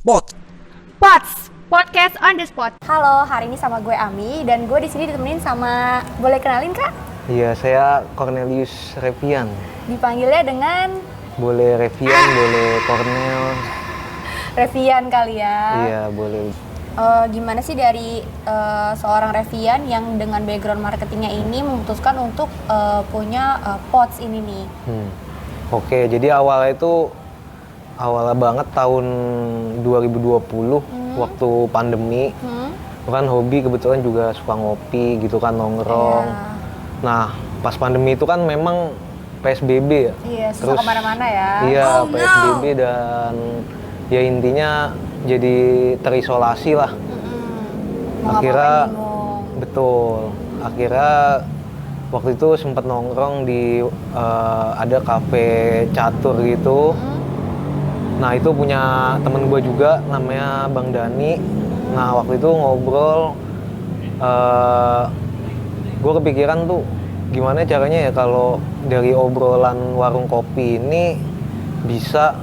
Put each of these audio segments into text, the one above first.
Pot. Pots, podcast on the spot. Halo, hari ini sama gue Ami dan gue di sini ditemenin sama, boleh kenalin Kak? Iya, saya Cornelius Revian. Dipanggilnya dengan Boleh Revian, boleh Cornel. Revian kali ya. Iya, boleh. Gimana sih dari seorang Revian yang dengan background marketingnya ini memutuskan untuk punya Pots ini nih? Oke, jadi awalnya banget tahun 2020 waktu pandemi. Kan hobi kebetulan juga suka ngopi gitu kan, nongkrong. Iya. Nah, pas pandemi itu kan memang PSBB ya. Iya, susah kemana-mana ya. Iya, PSBB dan ya intinya jadi terisolasi lah. Mau Akhirnya ngapain bingung. betul. Akhirnya waktu itu sempat nongkrong di ada kafe catur gitu. Nah, itu punya temen gue juga namanya Bang Dani. Nah, waktu itu ngobrol, gue kepikiran tuh gimana caranya ya kalau dari obrolan warung kopi ini bisa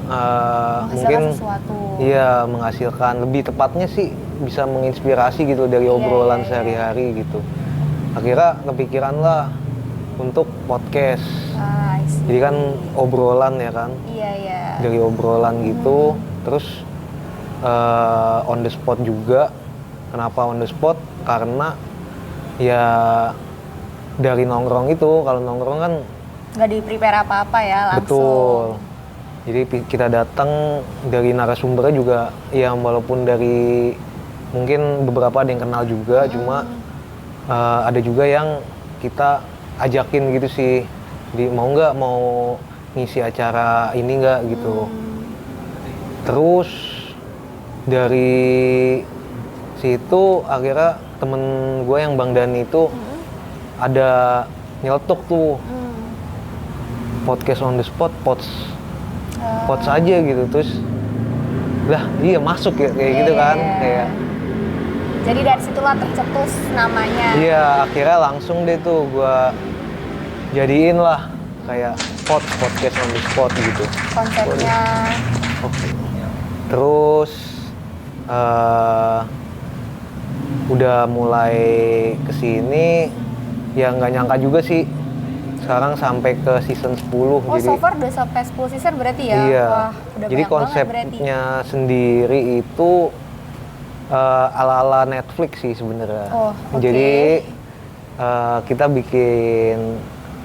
mungkin sesuatu. iya menghasilkan, lebih tepatnya sih bisa menginspirasi gitu dari obrolan sehari-hari gitu. Akhirnya kepikiran lah untuk podcast. I see. Jadi kan obrolan ya kan, Iya. dari obrolan gitu, terus on the spot juga. Kenapa on the spot? Karena ya dari nongkrong itu, kalau nongkrong kan Nggak di-prepare apa-apa ya, langsung. betul. Jadi kita datang dari narasumbernya juga, ya walaupun dari mungkin beberapa ada yang kenal juga, cuma ada juga yang kita ajakin gitu sih, mau ngisi acara ini nggak gitu. Terus dari situ akhirnya temen gue yang Bang Dani itu ada nyeletuk tuh podcast on the spot, pots aja gitu. Terus lah iya masuk ya kayak gitu kan, kayak Jadi dari situlah tercetus namanya. iya akhirnya langsung deh tuh gue jadiin lah kayak podcast on the spot gitu Konsepnya. Oke. Terus udah mulai kesini ya nggak nyangka juga sih sekarang sampai ke season 10. Oh, Jadi so far udah sampai 10 season berarti ya? iya. Wah, udah Jadi banyak banget berarti. konsepnya sendiri itu ala-ala Netflix sih sebenarnya. Oh, oke. Jadi kita bikin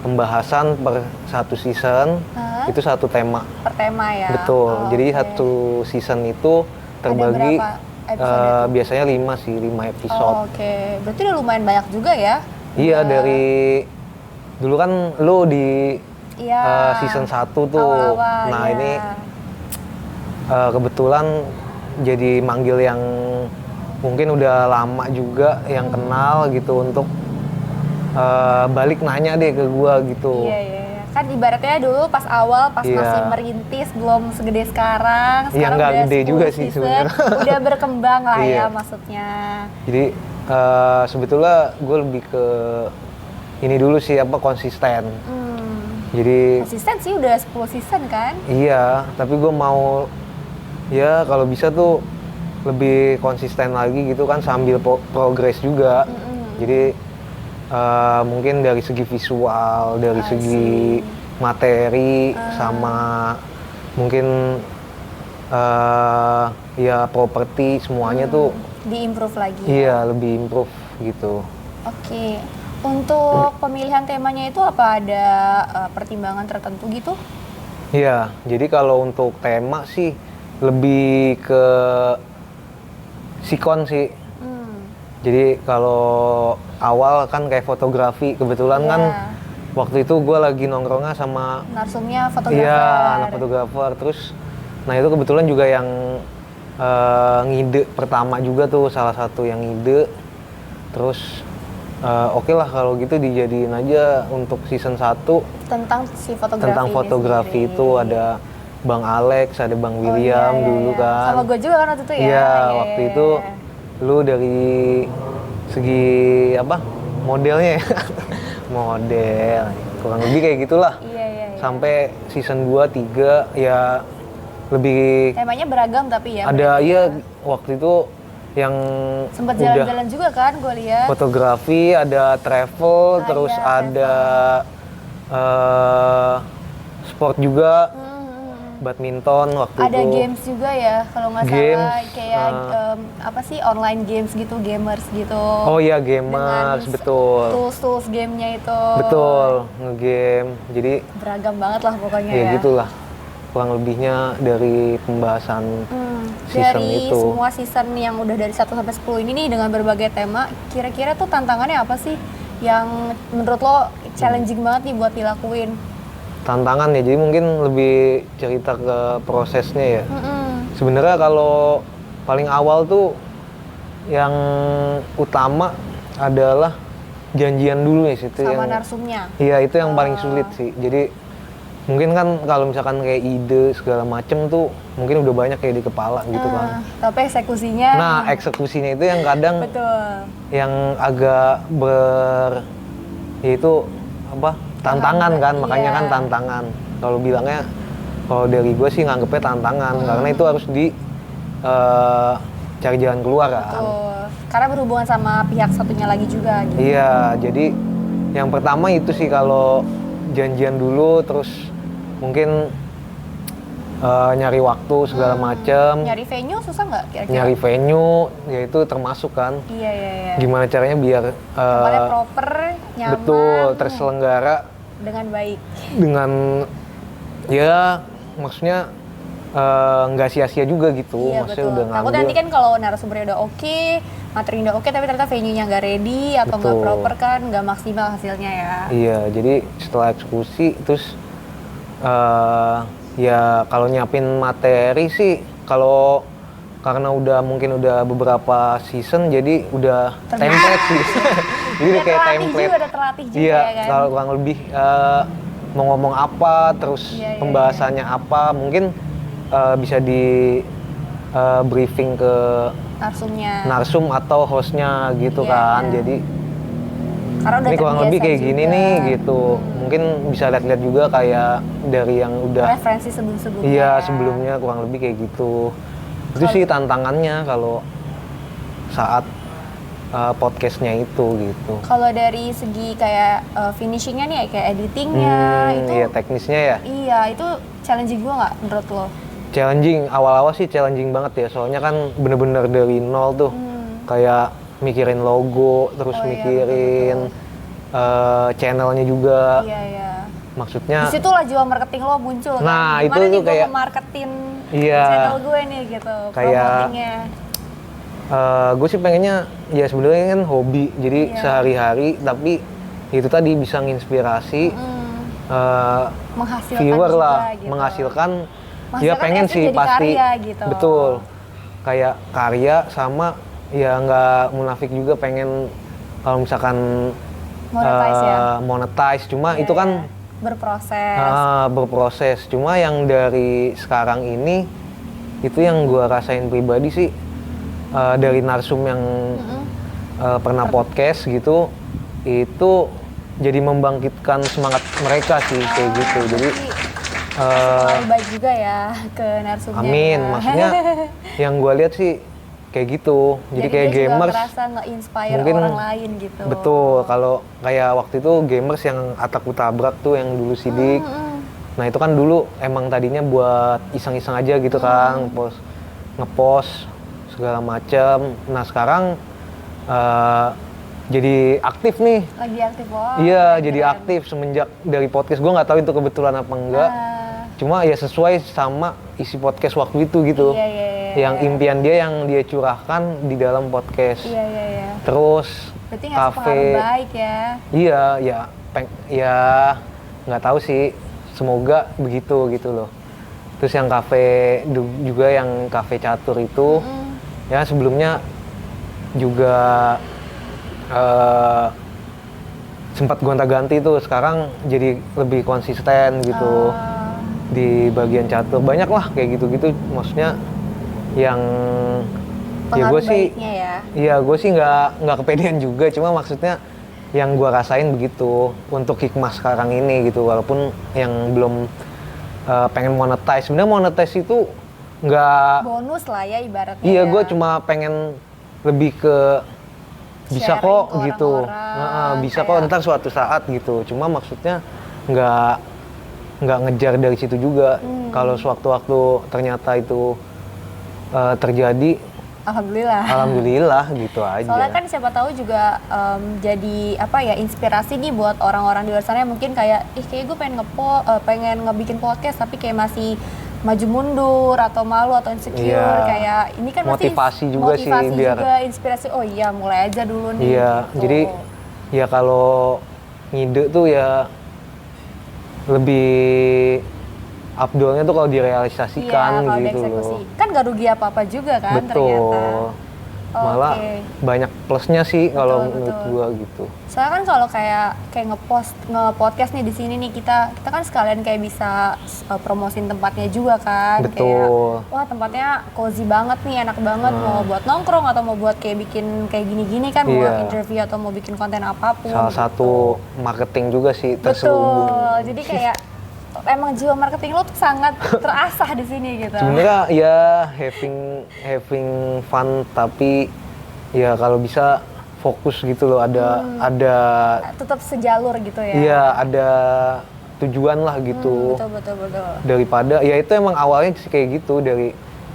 pembahasan per satu season, itu satu tema. Per tema ya? Betul. Oh, Jadi oke. satu season itu terbagi berapa episode itu? biasanya 5 episode. Oh, oke. Berarti udah lumayan banyak juga ya? Iya, dari dulu kan lu di Iya. season 1 tuh. Awal-awal, Nah, iya. ini kebetulan jadi manggil yang mungkin udah lama juga yang kenal gitu untuk balik nanya deh ke gua gitu. Iya. Kan ibaratnya dulu pas awal, pas Iya. masih merintis, belum segede sekarang. Iya, nggak udah gede 10 juga sih season, sebenarnya. Udah berkembang lah Iya. ya maksudnya. Jadi sebetulnya gue lebih ke ini dulu sih, apa, konsisten. Jadi Konsisten sih udah 10 season kan? iya, tapi gue mau ya kalau bisa tuh lebih konsisten lagi gitu kan, sambil progres juga. Jadi mungkin dari segi visual, dari segi materi, sama mungkin ya properti semuanya tuh Di-improve lagi. iya lebih improve gitu. Oke. Untuk pemilihan temanya itu apa ada pertimbangan tertentu gitu? Iya, jadi kalau untuk tema sih lebih ke sikon sih. Jadi kalau awal kan kayak fotografi, kebetulan kan waktu itu gue lagi nongkrongnya sama Narsumnya fotografer. iya anak fotografer. Terus nah itu kebetulan juga yang ngide pertama juga tuh, salah satu yang ngide. Terus oke lah kalau gitu dijadiin aja untuk season 1 Tentang si fotografi. tentang ini fotografi sendiri. itu. Ada Bang Alex, ada Bang William iya, dulu iya. kan. Sama gue juga kan waktu itu ya. Iya, waktu itu lu dari segi apa? Modelnya ya. Model. Kurang lebih kayak gitulah. Iya. Sampai season 2, 3 ya lebih Temanya beragam tapi ya. ada berarti iya ya. waktu itu yang Sempat udah jalan-jalan juga kan gue lihat. fotografi, ada travel, terus iya, ada sport juga, badminton waktu Ada itu. games juga ya kalau nggak Games, salah kayak apa sih online games gitu, gamers gitu. Oh iya, Dengan gamers, betul. Tools gamenya itu. Betul, ngegame. Jadi Beragam banget lah pokoknya ya ya. gitulah. Kurang lebihnya dari pembahasan season Dari itu. semua season yang udah dari 1 sampai 10 ini nih dengan berbagai tema, kira-kira tuh tantangannya apa sih yang menurut lo challenging banget nih buat dilakuin? Tantangan ya, jadi mungkin lebih cerita ke prosesnya ya. Mm-mm. Sebenarnya kalau paling awal tuh yang utama adalah janjian dulu ya situ Sama yang narsumnya. iya itu yang paling sulit sih. Jadi mungkin kan kalau misalkan kayak ide segala macem tuh mungkin udah banyak kayak di kepala gitu kan. Tapi eksekusinya Nah, eksekusinya itu yang kadang betul. yang agak yaitu apa? Tantangan kan, makanya Iya. kan tantangan. Kalau bilangnya kalau dari gue sih nganggepnya tantangan karena itu harus di cari jalan keluar kan. Betul. Karena berhubungan sama pihak satunya lagi juga gitu. Iya, jadi yang pertama itu sih kalau janjian dulu, terus mungkin nyari waktu segala macem, Nyari venue susah nggak kira-kira? nyari venue, ya itu termasuk kan. Iya, iya, iya. Gimana caranya biar Tempatnya proper, nyaman. betul terselenggara Dengan baik. dengan ya maksudnya nggak sia-sia juga gitu, Iya, maksudnya betul. udah Takut ngambil. nanti kan kalau narasumbernya udah oke, materinya udah oke, tapi ternyata venue-nya nggak ready atau nggak Betul. proper kan, nggak maksimal hasilnya ya. Iya, jadi setelah eksekusi terus ya kalau nyiapin materi sih kalau karena udah mungkin udah beberapa season jadi udah template sih. Jadi udah kayak template. Udah terlatih juga Iya, ya kan. kalau kurang lebih mau ngomong apa, terus Iya, iya, pembahasannya apa, mungkin bisa di briefing ke Narsumnya. narsum atau hostnya gitu Iya, kan. iya. Jadi Karena udah ini kurang lebih terbiasa kayak gini juga. nih gitu. Mungkin bisa lihat-lihat juga kayak dari yang udah Referensi sebelum-sebelumnya. iya ya. sebelumnya kurang lebih kayak gitu. Itu sih tantangannya kalau saat podcastnya itu gitu. Kalau dari segi kayak finishingnya nih, kayak editingnya itu, Iya teknisnya ya. iya itu challenging juga nggak menurut lo? Challenging, awal-awal sih challenging banget ya. Soalnya kan bener-bener dari nol tuh. Kayak mikirin logo, terus Oh, iya, mikirin channelnya juga. Iya, iya. Maksudnya Disitulah jiwa marketing lo muncul kan? Nah, Gimana itu nih tuh gue kayak- marketin Iya. channel gue nih gitu, Kayak- promotingnya. gue sih pengennya ya sebenarnya kan hobi. Jadi Iya. sehari-hari tapi itu tadi bisa nginspirasi Menghasilkan viewer juga lah, gitu. menghasilkan ya Menghasilkan pengen itu sih jadi pasti karya gitu. betul kayak karya sama ya nggak munafik juga pengen kalau misalkan Monetize ya? monetize cuma Iya, itu kan iya. Berproses. berproses cuma yang dari sekarang ini itu yang gua rasain pribadi sih dari narsum yang pernah podcast gitu itu jadi membangkitkan semangat mereka sih kayak gitu jadi Terlalu baik juga ya ke narsumnya. amin ya. maksudnya yang gue lihat sih kayak gitu jadi kayak dia juga gamers ngerasa nge-inspire mungkin orang lain gitu. betul kalau kayak waktu itu gamers yang Atak Utabrak tuh yang dulu sidik nah itu kan dulu emang tadinya buat iseng-iseng aja gitu kan ngepost segala macem nah sekarang jadi aktif nih Lagi aktif loh. iya jadi aktif semenjak dari podcast gue nggak tahu itu kebetulan apa enggak cuma ya sesuai sama isi podcast waktu itu gitu Iya, iya, iya. yang impian dia yang dia curahkan di dalam podcast Iya, iya, iya. terus Berarti ngasih pengaruh baik ya. iya ya nggak tahu sih semoga begitu gitu loh terus yang kafe juga yang kafe catur itu ya sebelumnya juga sempat gonta-ganti tuh sekarang jadi lebih konsisten gitu di bagian catur banyak lah kayak gitu-gitu maksudnya yang ya Pengaruh gue sih baiknya ya. iya gue sih nggak kepedean juga cuma maksudnya yang gue rasain begitu untuk hikmah sekarang ini gitu walaupun yang belum pengen monetize. Sebenarnya monetize itu nggak bonus lah ya ibaratnya. iya, ya. gue cuma pengen lebih ke bisa Sharing kok ke gitu. orang-orang, Bisa kayak- kok ntar suatu saat gitu. Cuma maksudnya nggak ngejar dari situ juga. Kalau sewaktu-waktu ternyata itu terjadi, Alhamdulillah. alhamdulillah gitu aja. Soalnya kan siapa tahu juga jadi apa ya, inspirasi nih buat orang-orang di luar sana yang mungkin kayak kayak gue pengen ngebikin podcast tapi kayak masih maju mundur atau malu atau insecure. Iya. Kayak ini kan Motivasi juga sih, motivasi biar- juga, inspirasi. Oh iya, mulai aja dulu nih. Iya, gitu. jadi ya kalau ngide tuh ya lebih abdolnya tuh kalau direalisasikan iya, kalau gitu dieksekusi. loh. Kan gak rugi apa-apa juga kan ternyata. Betul. Malah Oke. banyak plusnya sih kalau Betul, menurut betul. gua gitu. Soalnya kan kalau kayak nge-podcast nih di sini nih, kita kan sekalian kayak bisa promosin tempatnya juga kan. Betul. Kayak wah, tempatnya cozy banget nih, enak banget, mau buat nongkrong atau mau buat kayak bikin kayak gini-gini kan, mau Iya. interview atau mau bikin konten apapun. Salah gitu. satu marketing juga sih terselubung. Betul. Jadi kayak emang jiwa marketing lo tuh sangat terasah di sini gitu. Sebenarnya ya having fun, tapi ya kalau bisa fokus gitu loh, ada Tetap sejalur gitu ya. iya, ada tujuan lah gitu. Betul. Daripada ya itu emang awalnya sih kayak gitu, dari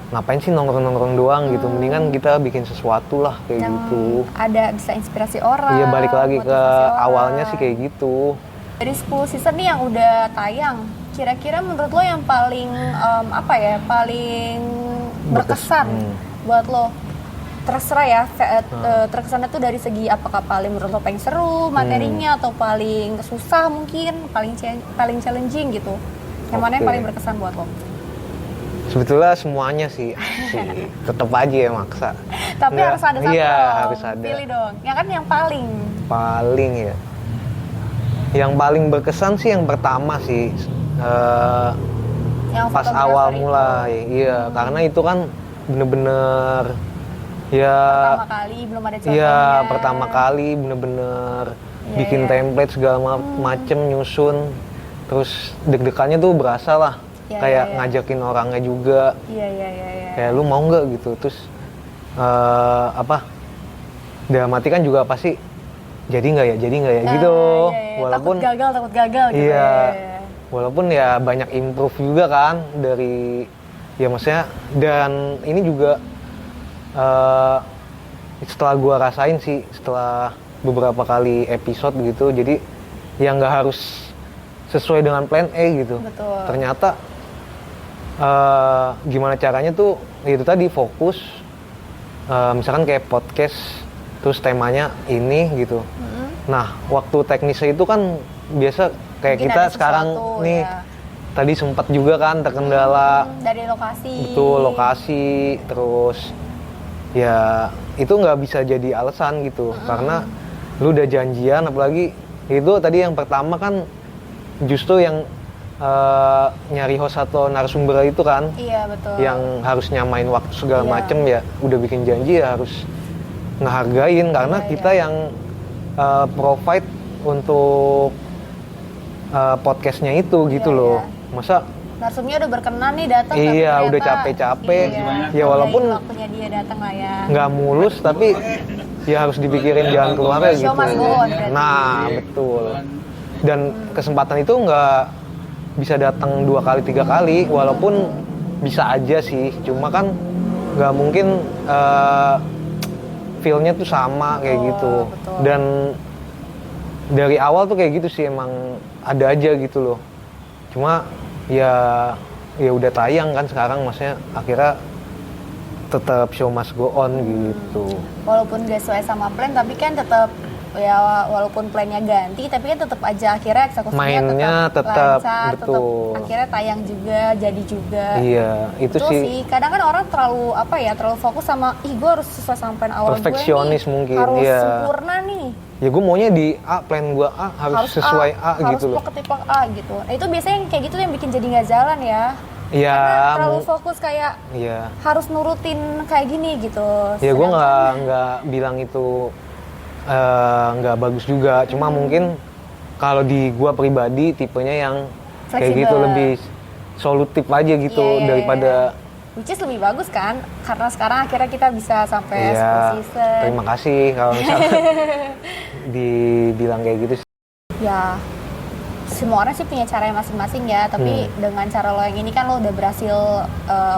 ngapain sih nongkrong doang gitu, mendingan kita bikin sesuatu lah kayak Yang gitu. ada bisa inspirasi orang. Iya, balik lagi ke motivasi orang. awalnya sih kayak gitu. Dari 10 season nih yang udah tayang, kira-kira menurut lo yang paling paling berkesan buat lo? Terserah ya, terkesannya tuh dari segi apakah paling menurut lo paling seru materinya atau paling susah mungkin, paling challenging gitu. Yang mana yang Oke. paling berkesan buat lo? Sebetulnya semuanya sih, tetap aja ya maksa. Tapi Nggak, harus ada satu iya, dong. harus ada. Pilih dong. Yang kan yang paling. Paling ya. Yang paling berkesan sih yang pertama sih, Yang pas fotografer awal itu. mulai. Iya, karena itu kan bener-bener ya. Pertama kali belum ada contohnya. Iya, pertama kali bener-bener Iya, bikin iya. template segala macem, nyusun. Terus deg-degannya tuh berasa lah. Iya, Kayak iya. ngajakin orangnya juga. Iya. Kayak lu mau nggak gitu. Terus dalam hati kan juga pasti jadi nggak ya Nah, gitu. iya. Walaupun takut gagal gitu. iya, Ya. walaupun ya banyak improve juga kan dari ya maksudnya, dan ini juga setelah gua rasain sih setelah beberapa kali episode gitu, jadi yang nggak harus sesuai dengan plan A gitu. Betul. Ternyata gimana caranya tuh itu tadi fokus, misalkan kayak podcast terus temanya ini gitu. Nah, waktu teknisnya itu kan biasa kayak Mungkin kita ada sekarang sesuatu, nih ya. tadi sempat juga kan terkendala. Dari lokasi. Betul, lokasi, terus ya itu nggak bisa jadi alasan gitu, karena lu udah janjian, apalagi itu tadi yang pertama kan justru yang nyari host atau narasumber itu kan, Iya, betul. yang harus nyamain waktu segala Iya. macem, ya udah bikin janji ya harus ngehargain, karena Iya, kita yang provide untuk podcastnya itu gitu Iya, loh. iya. Masa Narsumnya udah berkenan nih datang. tapi Iya, ternyata- udah capek-capek. Iya, Ya, walaupun hargain waktunya dia datang lah ya. nggak mulus, tapi ya harus dipikirin jalan keluarnya gitu. Show must go on berarti. Nah, betul. Dan kesempatan itu nggak bisa datang 2 kali 3 kali, walaupun bisa aja sih, cuma kan nggak mungkin feel-nya tuh sama kayak gitu. betul. Dan dari awal tuh kayak gitu sih, emang ada aja gitu loh. Cuma ya udah tayang kan sekarang, maksudnya akhirnya tetap show must go on gitu. Walaupun gak sesuai sama plan, tapi kan tetap ya, walaupun plannya ganti, tapi kan tetap aja akhirnya eksekusinya Mainnya tetap, lancar, betul. tetap akhirnya tayang juga, jadi juga. Iya, itu Betul sih sih. Kadang kan orang terlalu terlalu fokus sama gue harus sesuai sama plan awal gue nih. Perfeksionis mungkin, harus iya. sempurna nih. ya gue maunya di A, plan gue A harus sesuai A, gitu loh. Harus ketipak A gitu. Nah, itu biasanya yang kayak gitu yang bikin jadi nggak jalan ya. Iya, Karena terlalu fokus kayak iya. harus nurutin kayak gini gitu. Ya gue Sedangkan- nggak bilang itu nggak bagus juga, cuma mungkin kalau di gue pribadi tipenya yang kayak Fleksibel. gitu, lebih solutif aja gitu Iya. daripada Which is lebih bagus kan, karena sekarang akhirnya kita bisa sampai 10 ya season. terima kasih kalau misalnya dibilang kayak gitu sih. Ya, semua orang sih punya caranya masing-masing ya, tapi dengan cara lo yang ini kan lo udah berhasil,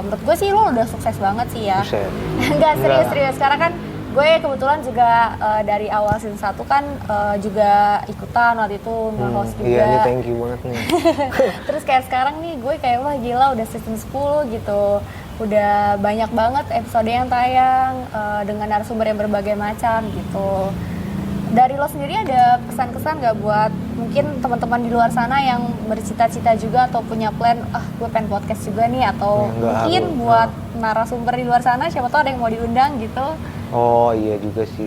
menurut gue sih lo udah sukses banget sih ya. Buset. Enggak, serius-serius, karena kan gue kebetulan juga dari awal season 1 kan juga ikutan waktu itu nge-host juga. Iya nih, thank you banget nih. Terus kayak sekarang nih gue kayak wah gila udah season 10 gitu. Udah banyak banget episode yang tayang dengan narasumber yang berbagai macam gitu. Dari lo sendiri ada kesan-kesan gak buat mungkin teman-teman di luar sana yang bercita-cita juga atau punya plan, gue pengen podcast juga nih, atau mungkin buat narasumber di luar sana siapa tahu ada yang mau diundang gitu. Oh iya juga sih.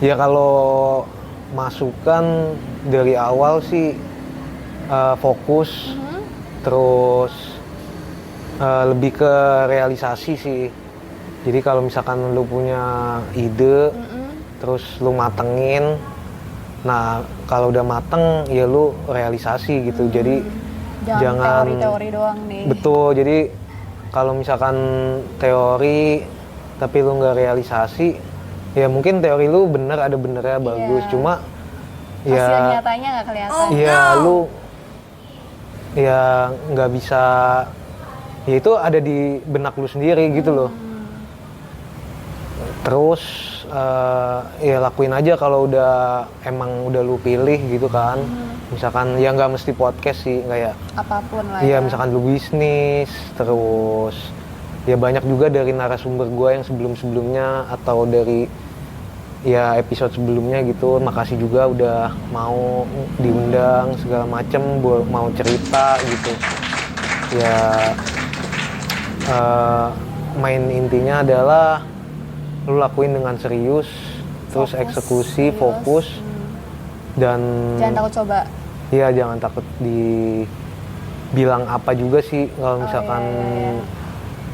Ya kalau masukan dari awal sih fokus, terus lebih ke realisasi sih. Jadi kalau misalkan lu punya ide, terus lu matengin, nah kalau udah mateng ya lu realisasi gitu. Jadi jangan teori-teori doang nih. Betul. Jadi kalau misalkan teori tapi lu nggak realisasi, ya mungkin teori lu bener, ada benernya bagus, cuma hasil nyatanya nggak kelihatan. Iya, lu ya nggak bisa, ya itu ada di benak lu sendiri gitu loh. Terus ya lakuin aja kalau emang udah lu pilih gitu kan. Misalkan ya nggak mesti podcast sih, kayak apapun lah. Iya, misalkan lu bisnis, terus ya banyak juga dari narasumber gue yang sebelum-sebelumnya atau dari ya episode sebelumnya gitu. Makasih juga udah mau diundang segala macem, mau cerita gitu. Ya main intinya adalah lu lakuin dengan serius, terus eksekusi, fokus, dan jangan takut coba. Iya, jangan takut dibilang apa juga sih. Kalau misalkan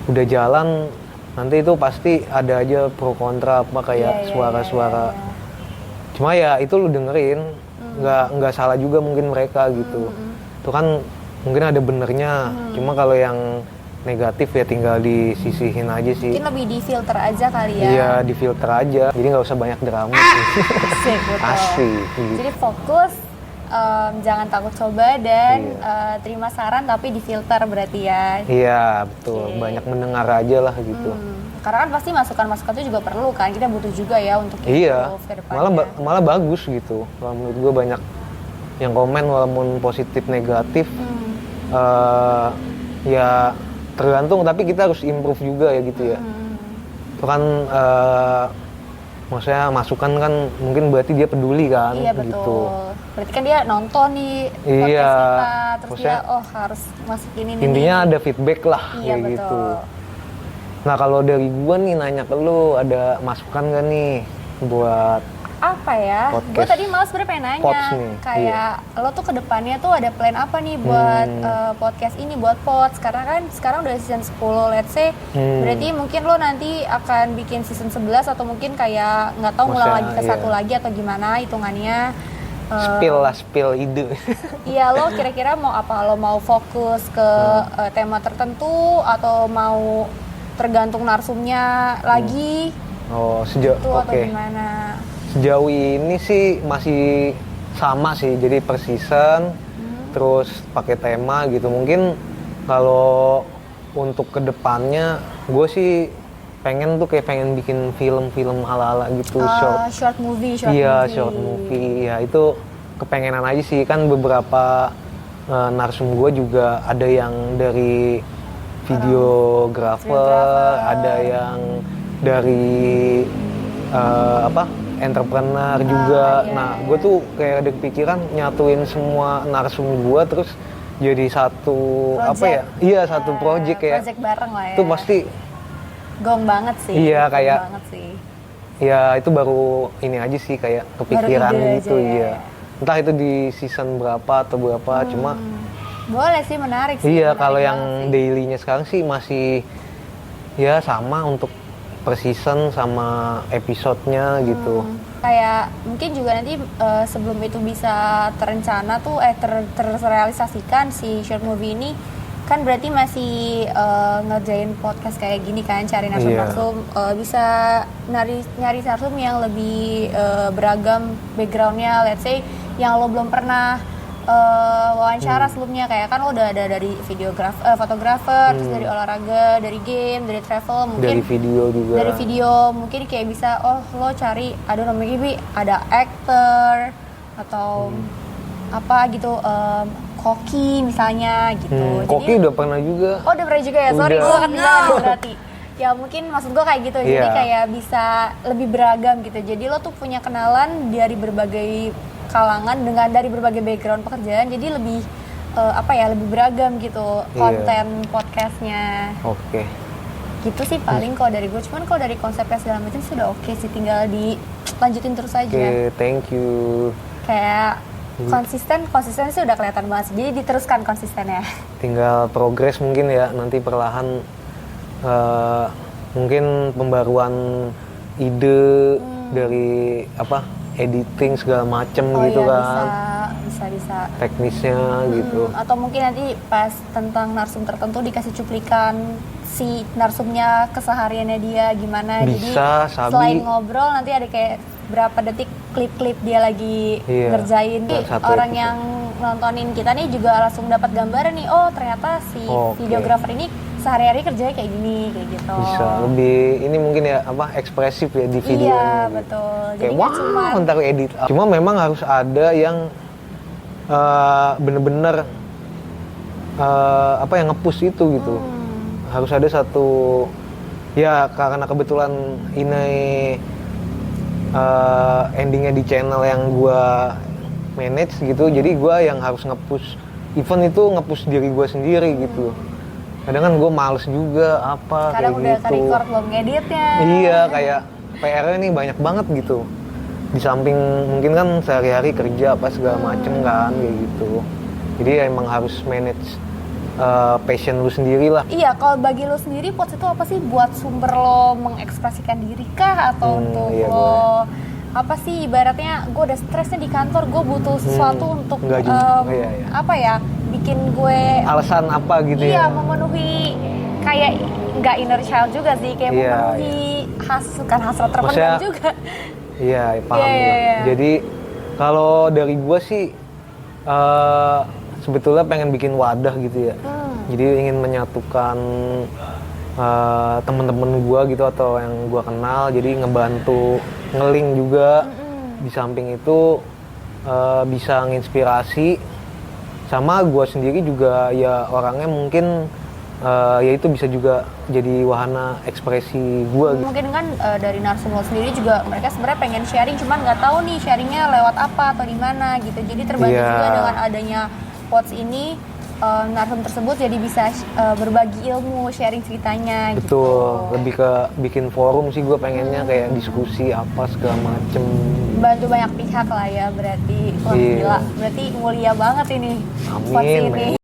udah jalan, nanti itu pasti ada aja pro kontra apa kayak suara-suara. Cuma ya itu lu dengerin, nggak salah juga mungkin mereka gitu. Itu kan mungkin ada benernya. Cuma kalau yang negatif ya tinggal disisihin aja sih. Mungkin lebih difilter aja kali ya. Iya, difilter aja. Jadi nggak usah banyak drama. Asik, betul. Asik. Jadi fokus, jangan takut coba dan terima saran tapi difilter berarti ya. Iya, betul. Banyak mendengar aja lah gitu. Karena kan pasti masukan-masukan itu juga perlu kan. Kita butuh juga ya untuk iya. ke depannya. Malah bagus gitu. Kalau menurut gue banyak yang komen walaupun positif negatif. Ya tergantung, tapi kita harus improve juga ya gitu ya. Itu kan maksudnya masukan kan mungkin berarti dia peduli kan. Iya, betul. Gitu. Berarti kan dia nonton nih podcast kita, terus maksudnya, dia harus masukin ini. Intinya ada feedback lah kayak betul. gitu. Nah kalau dari gua nih nanya ke lu, ada masukan gak nih buat apa ya? Gue tadi malah sebenarnya pengen nanya, kayak lo tuh kedepannya tuh ada plan apa nih buat podcast ini, buat pods? Karena kan sekarang udah season 10, let's say, berarti mungkin lo nanti akan bikin season 11 atau mungkin kayak nggak tahu ngulang lagi ke satu lagi atau gimana hitungannya? Spill ide. Iya, lo kira-kira mau apa? Lo mau fokus ke tema tertentu atau mau tergantung narsumnya lagi? Oh, atau gimana? Sejauh ini sih masih sama sih, jadi per season, terus pakai tema gitu. Mungkin kalau untuk kedepannya, gue sih pengen bikin film-film ala-ala gitu. Short movie. Iya, short movie. Ya itu kepengenan aja sih. Kan beberapa narsum gue juga ada yang dari videographer, ada yang dari entrepreneur juga. Nah, gue tuh kayak ada kepikiran nyatuin semua narsum gue terus jadi satu project. Satu project kayak. Project bareng lah ya. Itu pasti gong banget sih. Iya, kayak banget sih. Ya itu baru ini aja sih kayak kepikiran gitu ya. Entah itu di season berapa atau berapa, cuma boleh sih, menarik sih. Iya, kalau yang dailynya sekarang sih masih ya sama untuk per season sama episodenya gitu. Kayak mungkin juga nanti sebelum itu bisa terencana tuh terrealisasikan si short movie ini, kan berarti masih ngerjain podcast kayak gini kan, cari narsum-narsum, bisa nyari narsum yang lebih beragam backgroundnya, let's say yang lo belum pernah wawancara sebelumnya, kayak kan lo udah ada dari fotografer, terus dari olahraga, dari game, dari travel, mungkin dari video juga. Dari video mungkin kayak bisa lo cari ada actor atau apa gitu, koki misalnya gitu. Koki udah pernah juga. Oh udah pernah juga ya, sorry gue ketinggalan berarti. Ya mungkin maksud gue kayak gitu, jadi kayak bisa lebih beragam gitu. Jadi lo tuh punya kenalan dari berbagai kalangan dari berbagai background pekerjaan, jadi lebih lebih beragam gitu konten podcastnya. Oke. Gitu sih paling kalau dari gue, cuman kalau dari konsepnya segala macam sih udah oke sih, tinggal dilanjutin terus aja. Oke, thank you. Kayak konsisten sih udah kelihatan banget sih, jadi diteruskan konsistennya. Tinggal progres mungkin ya, nanti perlahan mungkin pembaruan ide dari editing segala macem gitu kan. Bisa teknisnya gitu. Atau mungkin nanti pas tentang narsum tertentu dikasih cuplikan si narsumnya, kesehariannya dia gimana. Bisa, jadi selain ngobrol nanti ada kayak berapa detik klip-klip dia lagi ngerjain. Orang yang nontonin kita nih juga langsung dapat gambaran nih, oh ternyata si videografer ini sehari-hari kerjanya kayak gini, kayak gitu. Bisa lebih ini mungkin ya ekspresif ya di video. Iya betul. Jadi kayak cuma ntar edit. Cuma memang harus ada yang bener-bener yang nge-push itu gitu. Harus ada satu ya, karena kebetulan ini endingnya di channel yang gua manage gitu, jadi gua yang harus nge-push event itu, nge-push diri gua sendiri gitu. Kadang kan gue males juga kadang kayak udah gitu. ke-record belum ngeditnya. Iya, kayak PR-nya nih banyak banget gitu. Di samping mungkin kan sehari-hari kerja segala macem kan kayak gitu. Jadi ya emang harus manage passion lu sendiri lah. Iya, kalau bagi lu sendiri podcast itu apa sih? Buat sumber lo mengekspresikan diri kah? Atau untuk lo boleh. Apa sih ibaratnya gue udah stresnya di kantor, gue butuh sesuatu untuk bikin gue alasan apa gitu ya? Iya, memenuhi kayak nggak inner child juga sih, kayak memenuhi hasrat terpendam juga. Iya, paham. Jadi kalau dari gue sih sebetulnya pengen bikin wadah gitu ya. Jadi ingin menyatukan temen-temen gue gitu atau yang gue kenal, jadi ngebantu nge-link juga. Di samping itu bisa nginspirasi. Sama gue sendiri juga ya orangnya mungkin ya itu bisa juga jadi wahana ekspresi gue gitu. Mungkin kan dari narsum lo sendiri juga mereka sebenarnya pengen sharing, cuman nggak tahu nih sharingnya lewat apa atau di mana gitu. Jadi terbantu juga dengan adanya quotes ini, narsum tersebut jadi bisa berbagi ilmu, sharing ceritanya. Betul, gitu. Lebih ke bikin forum sih gue pengennya, kayak diskusi apa segala macem. Bantu banyak pihak lah ya berarti. Wah gila, berarti mulia banget ini. Amin.